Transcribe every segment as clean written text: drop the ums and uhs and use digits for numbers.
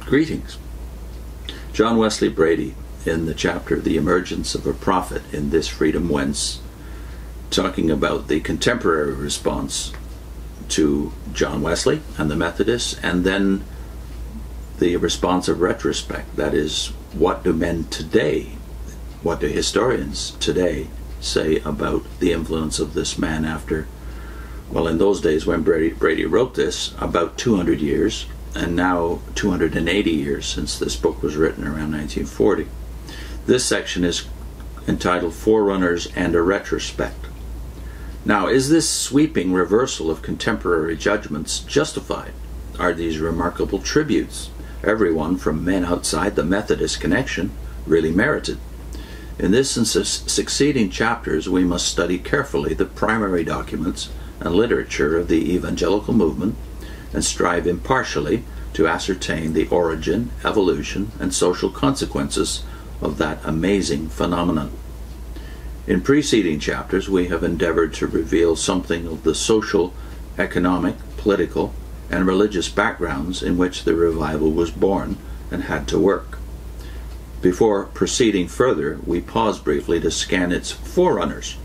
Greetings. John Wesley Bready, in the chapter The Emergence of a Prophet in This Freedom Whence, talking about the contemporary response to John Wesley and the Methodists, and then the response of retrospect. That is, what do men today, what do historians today say about the influence of this man after, well, in those days when Bready wrote this, about 200 years, and now 280 years since this book was written around 1940. This section is entitled Forerunners and a Retrospect. Now, is this sweeping reversal of contemporary judgments justified? Are these remarkable tributes, everyone from men outside the Methodist connection, really merited? In this and succeeding chapters, we must study carefully the primary documents and literature of the evangelical movement, and strive impartially to ascertain the origin, evolution, and social consequences of that amazing phenomenon. In preceding chapters, we have endeavored to reveal something of the social, economic, political, and religious backgrounds in which the revival was born and had to work. Before proceeding further, we pause briefly to scan its forerunners,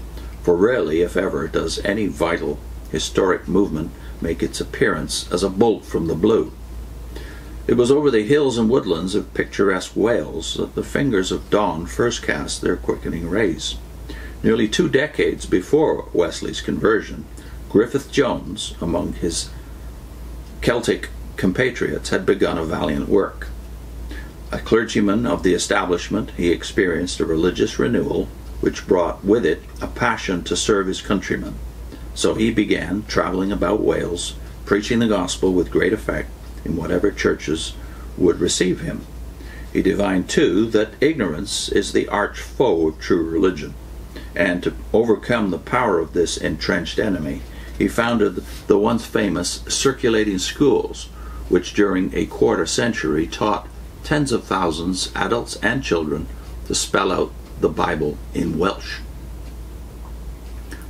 for rarely, if ever, does any vital historic movement make its appearance as a bolt from the blue. It was over the hills and woodlands of picturesque Wales that the fingers of dawn first cast their quickening rays. Nearly 2 decades before Wesley's conversion, Griffith Jones, among his Celtic compatriots, had begun a valiant work. A clergyman of the establishment, he experienced a religious renewal which brought with it a passion to serve his countrymen. So he began traveling about Wales, preaching the gospel with great effect in whatever churches would receive him. He divined, too, that ignorance is the arch foe of true religion, and to overcome the power of this entrenched enemy, he founded the once famous circulating schools, which during a quarter century taught tens of thousands, adults and children, to spell out the Bible in Welsh.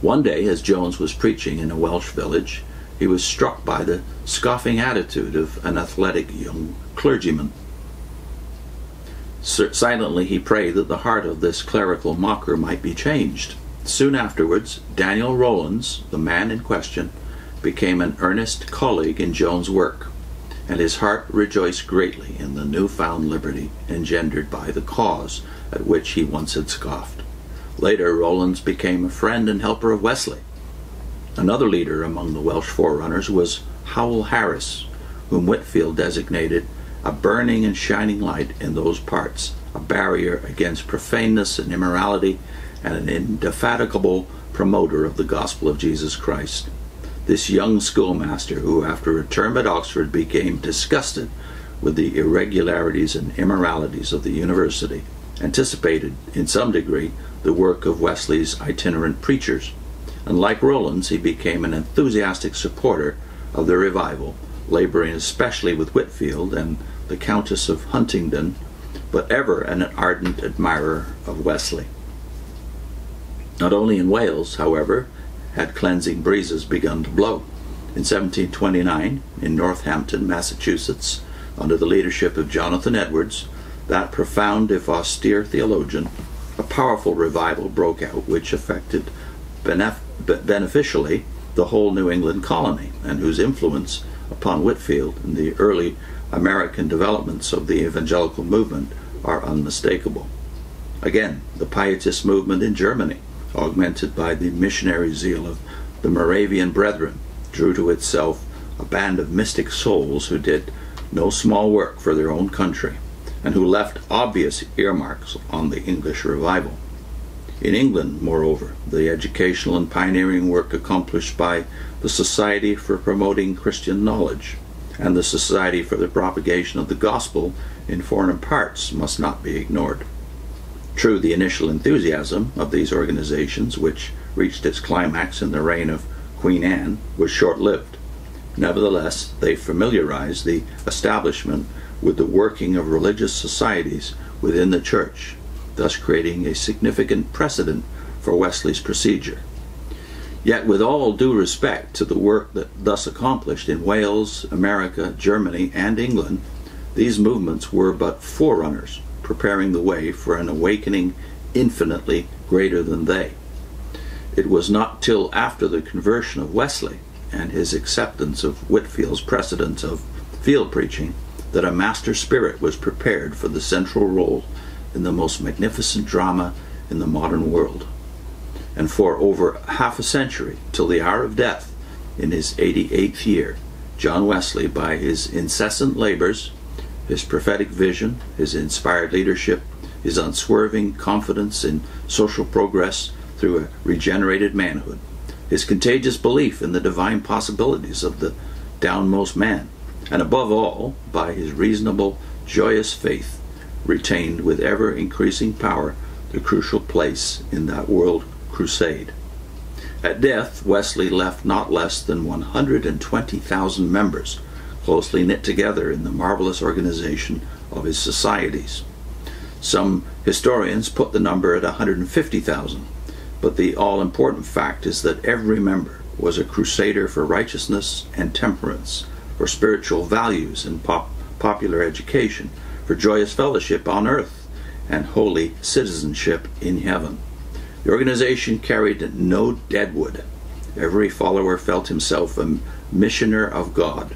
One day, as Jones was preaching in a Welsh village, he was struck by the scoffing attitude of an athletic young clergyman. Silently he prayed that the heart of this clerical mocker might be changed. Soon afterwards, Daniel Rowlands, the man in question, became an earnest colleague in Jones' work, and his heart rejoiced greatly in the newfound liberty engendered by the cause at which he once had scoffed. Later, Rowlands became a friend and helper of Wesley. Another leader among the Welsh forerunners was Howell Harris, whom Whitefield designated a burning and shining light in those parts, a barrier against profaneness and immorality, and an indefatigable promoter of the gospel of Jesus Christ. This young schoolmaster, who after a term at Oxford became disgusted with the irregularities and immoralities of the university, anticipated in some degree the work of Wesley's itinerant preachers, and like Rowlands, he became an enthusiastic supporter of the revival, laboring especially with Whitefield and the Countess of Huntingdon, but ever an ardent admirer of Wesley. Not only in Wales, however, had cleansing breezes begun to blow. In 1729, in Northampton, Massachusetts, under the leadership of Jonathan Edwards, that profound if austere theologian, a powerful revival broke out which affected beneficially the whole New England colony, and whose influence upon Whitefield and the early American developments of the evangelical movement are unmistakable. Again, the Pietist movement in Germany, augmented by the missionary zeal of the Moravian Brethren, drew to itself a band of mystic souls who did no small work for their own country, and who left obvious earmarks on the English revival. In England, moreover, the educational and pioneering work accomplished by the Society for Promoting Christian Knowledge and the Society for the Propagation of the Gospel in Foreign Parts must not be ignored. True, the initial enthusiasm of these organizations, which reached its climax in the reign of Queen Anne, was short-lived. Nevertheless, they familiarized the establishment with the working of religious societies within the church, thus creating a significant precedent for Wesley's procedure. Yet, with all due respect to the work that thus accomplished in Wales, America, Germany, and England, These movements were but forerunners, preparing the way for an awakening infinitely greater than they. It was not till after the conversion of Wesley and his acceptance of Whitefield's precedent of field preaching that a master spirit was prepared for the central role in the most magnificent drama in the modern world. And for over half a century, till the hour of death, in his 88th year, John Wesley, by his incessant labors, his prophetic vision, his inspired leadership, his unswerving confidence in social progress through a regenerated manhood, his contagious belief in the divine possibilities of the downmost man, and above all, by his reasonable, joyous faith, retained with ever-increasing power the crucial place in that world crusade. At death, Wesley left not less than 120,000 members, closely knit together in the marvelous organization of his societies. Some historians put the number at 150,000, but the all-important fact is that every member was a crusader for righteousness and temperance, for spiritual values and popular education, for joyous fellowship on earth, and holy citizenship in heaven. The organization carried no deadwood. Every follower felt himself a missioner of God.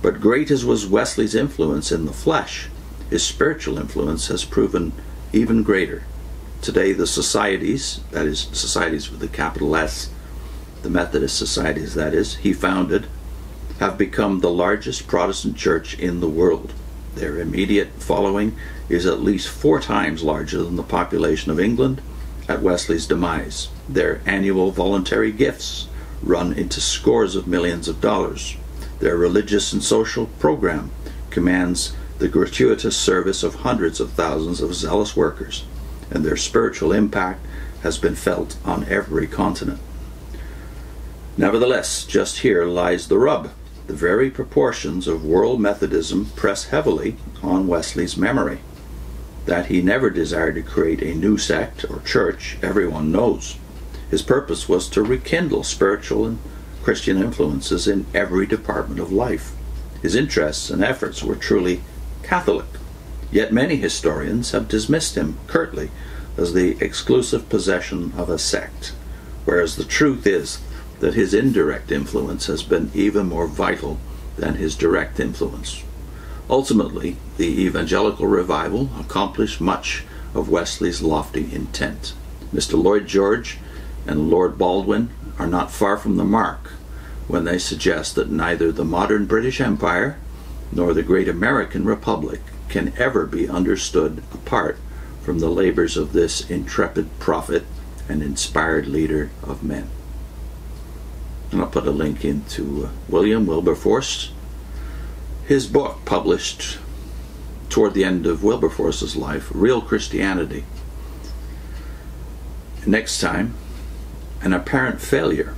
But great as was Wesley's influence in the flesh, his spiritual influence has proven even greater. Today the societies, that is, societies with a capital S, the Methodist societies, that is, he founded, have become the largest Protestant church in the world. Their immediate following is at least 4 times larger than the population of England at Wesley's demise. Their annual voluntary gifts run into scores of millions of dollars. Their religious and social program commands the gratuitous service of hundreds of thousands of zealous workers, and their spiritual impact has been felt on every continent. Nevertheless, just here lies the rub. The very proportions of world Methodism press heavily on Wesley's memory. That he never desired to create a new sect or church, everyone knows. His purpose was to rekindle spiritual and Christian influences in every department of life. His interests and efforts were truly Catholic, yet many historians have dismissed him curtly as the exclusive possession of a sect, whereas the truth is that his indirect influence has been even more vital than his direct influence. Ultimately, the Evangelical Revival accomplished much of Wesley's lofty intent. Mr. Lloyd George and Lord Baldwin are not far from the mark when they suggest that neither the modern British Empire nor the great American Republic can ever be understood apart from the labors of this intrepid prophet and inspired leader of men. And I'll put a link into William Wilberforce. His book, published toward the end of Wilberforce's life, Real Christianity. Next time, an apparent failure